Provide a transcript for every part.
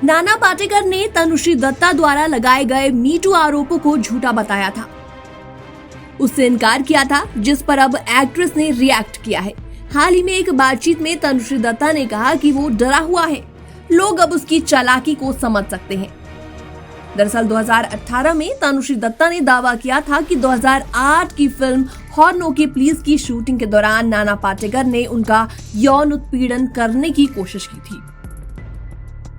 नाना पाटेकर ने तनुश्री दत्ता द्वारा लगाए गए मीटू आरोपों को झूठा बताया था, उससे इनकार किया था, जिस पर अब एक्ट्रेस ने रिएक्ट किया है। हाल ही में एक बातचीत में तनुश्री दत्ता ने कहा कि वो डरा हुआ है, लोग अब उसकी चालाकी को समझ सकते हैं। दरअसल 2018 में तनुश्री दत्ता ने दावा किया था कि 2008 की फिल्म हॉर्नो की प्लीज की शूटिंग के दौरान नाना पाटेकर ने उनका यौन उत्पीड़न करने की कोशिश की थी।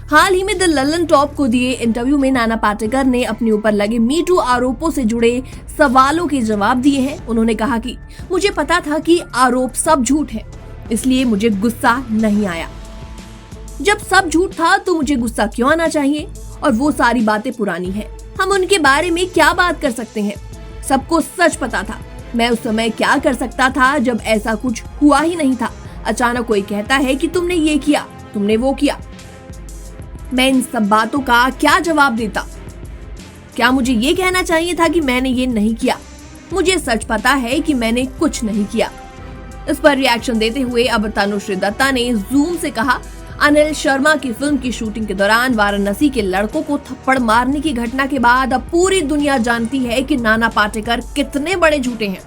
हाल ही में द ललन टॉप को दिए इंटरव्यू में नाना पाटेकर ने अपने ऊपर लगे मीटू आरोपों से जुड़े सवालों के जवाब दिए हैं। उन्होंने कहा कि मुझे पता था कि आरोप सब झूठ है, इसलिए मुझे गुस्सा नहीं आया। जब सब झूठ था तो मुझे गुस्सा क्यों आना चाहिए? और वो सारी बातें पुरानी हैं। हम उनके बारे में क्या बात कर सकते हैं? सबको सच पता था। मैं उस समय क्या कर सकता था जब ऐसा कुछ हुआ ही नहीं था। अचानक कोई कहता है कि तुमने ये किया, तुमने वो किया। मैं इन सब बातों का क्या जवाब देता? क्या मुझे ये कहना चाहिए था कि मैंने ये नहीं किया? मुझे सच पता है कि मैंने कुछ नहीं किया। इस पर रिएक्शन देते हुए अब तनुश्री दत्ता ने जूम से कहा, अनिल शर्मा की फिल्म की शूटिंग के दौरान वाराणसी के लड़कों को थप्पड़ मारने की घटना के बाद अब पूरी दुनिया जानती है कि नाना पाटेकर कितने बड़े झूठे हैं।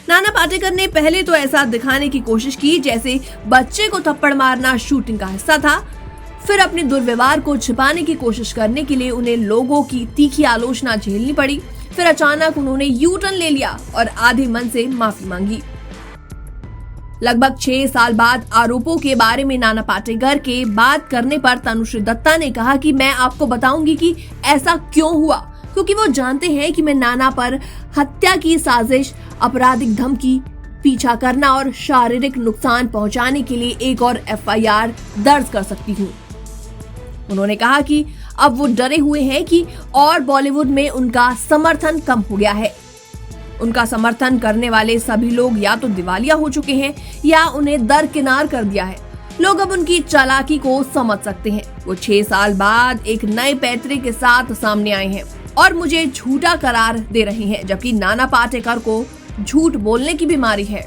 नाना पाटेकर ने पहले तो ऐसा दिखाने की कोशिश की जैसे बच्चे को थप्पड़ मारना शूटिंग का हिस्सा था। फिर अपने दुर्व्यवहार को छिपाने की कोशिश करने के लिए उन्हें लोगों की तीखी आलोचना झेलनी पड़ी। फिर अचानक उन्होंने यू टर्न ले लिया और आधे मन से माफी मांगी। लगभग 6 साल बाद आरोपों के बारे में नाना पाटेकर के बात करने पर तनुश्री दत्ता ने कहा कि मैं आपको बताऊंगी कि ऐसा क्यों हुआ, क्योंकि वो जानते हैं कि मैं नाना पर हत्या की साजिश, आपराधिक धमकी, पीछा करना और शारीरिक नुकसान पहुंचाने के लिए एक और FIR दर्ज कर सकती हूँ। उन्होंने कहा कि अब वो डरे हुए हैं कि और बॉलीवुड में उनका समर्थन कम हो गया है। उनका समर्थन करने वाले सभी लोग या तो दिवालिया हो चुके हैं या उन्हें दरकिनार कर दिया है। लोग अब उनकी चालाकी को समझ सकते हैं। वो 6 साल बाद एक नए पैतरे के साथ सामने आए हैं और मुझे झूठा करार दे रहे हैं, जबकि नाना पाटेकर को झूठ बोलने की बीमारी है।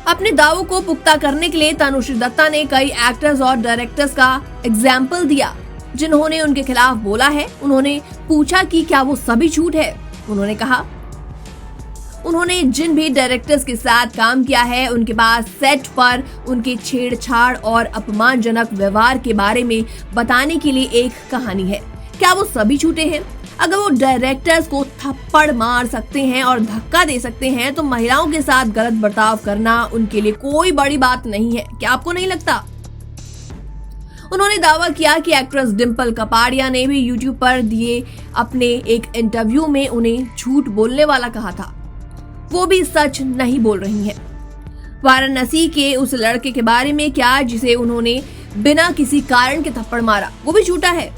अपने दावों को पुख्ता करने के लिए तनुश्री दत्ता ने कई एक्टर्स और डायरेक्टर्स का एग्जाम्पल दिया जिन्होंने उनके खिलाफ बोला है। उन्होंने पूछा कि क्या वो सभी झूठ है। उन्होंने कहा, उन्होंने जिन भी डायरेक्टर्स के साथ काम किया है उनके पास सेट पर उनके छेड़छाड़ और अपमानजनक व्यवहार के बारे में बताने के लिए एक कहानी है। क्या वो सभी झूठे हैं? अगर वो डायरेक्टर्स को थप्पड़ मार सकते हैं और धक्का दे सकते हैं तो महिलाओं के साथ गलत बर्ताव करना उनके लिए कोई बड़ी बात नहीं है। क्या आपको नहीं लगता? उन्होंने दावा किया कि एक्ट्रेस डिम्पल कपाड़िया ने भी यूट्यूब पर दिए अपने एक इंटरव्यू में उन्हें झूठ बोलने वाला कहा था। वो भी सच नहीं बोल रही हैं। वाराणसी के उस लड़के के बारे में क्या जिसे उन्होंने बिना किसी कारण के थप्पड़ मारा, वो भी झूठा है।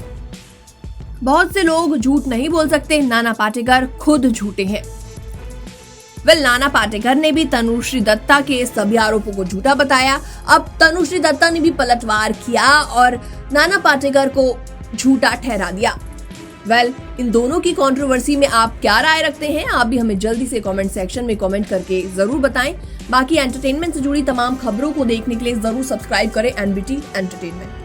बहुत से लोग झूठ नहीं बोल सकते, नाना पाटेकर खुद झूठे हैं। नाना पाटेकर ने भी तनुश्री दत्ता के सभी आरोपों को झूठा बताया। अब तनुश्री दत्ता ने भी पलटवार किया और नाना पाटेकर को झूठा ठहरा दिया। इन दोनों की कंट्रोवर्सी में आप क्या राय रखते हैं? आप भी हमें जल्दी से कमेंट सेक्शन में कमेंट करके जरूर बताएं। बाकी एंटरटेनमेंट से जुड़ी तमाम खबरों को देखने के लिए जरूर सब्सक्राइब करें NBT एंटरटेनमेंट।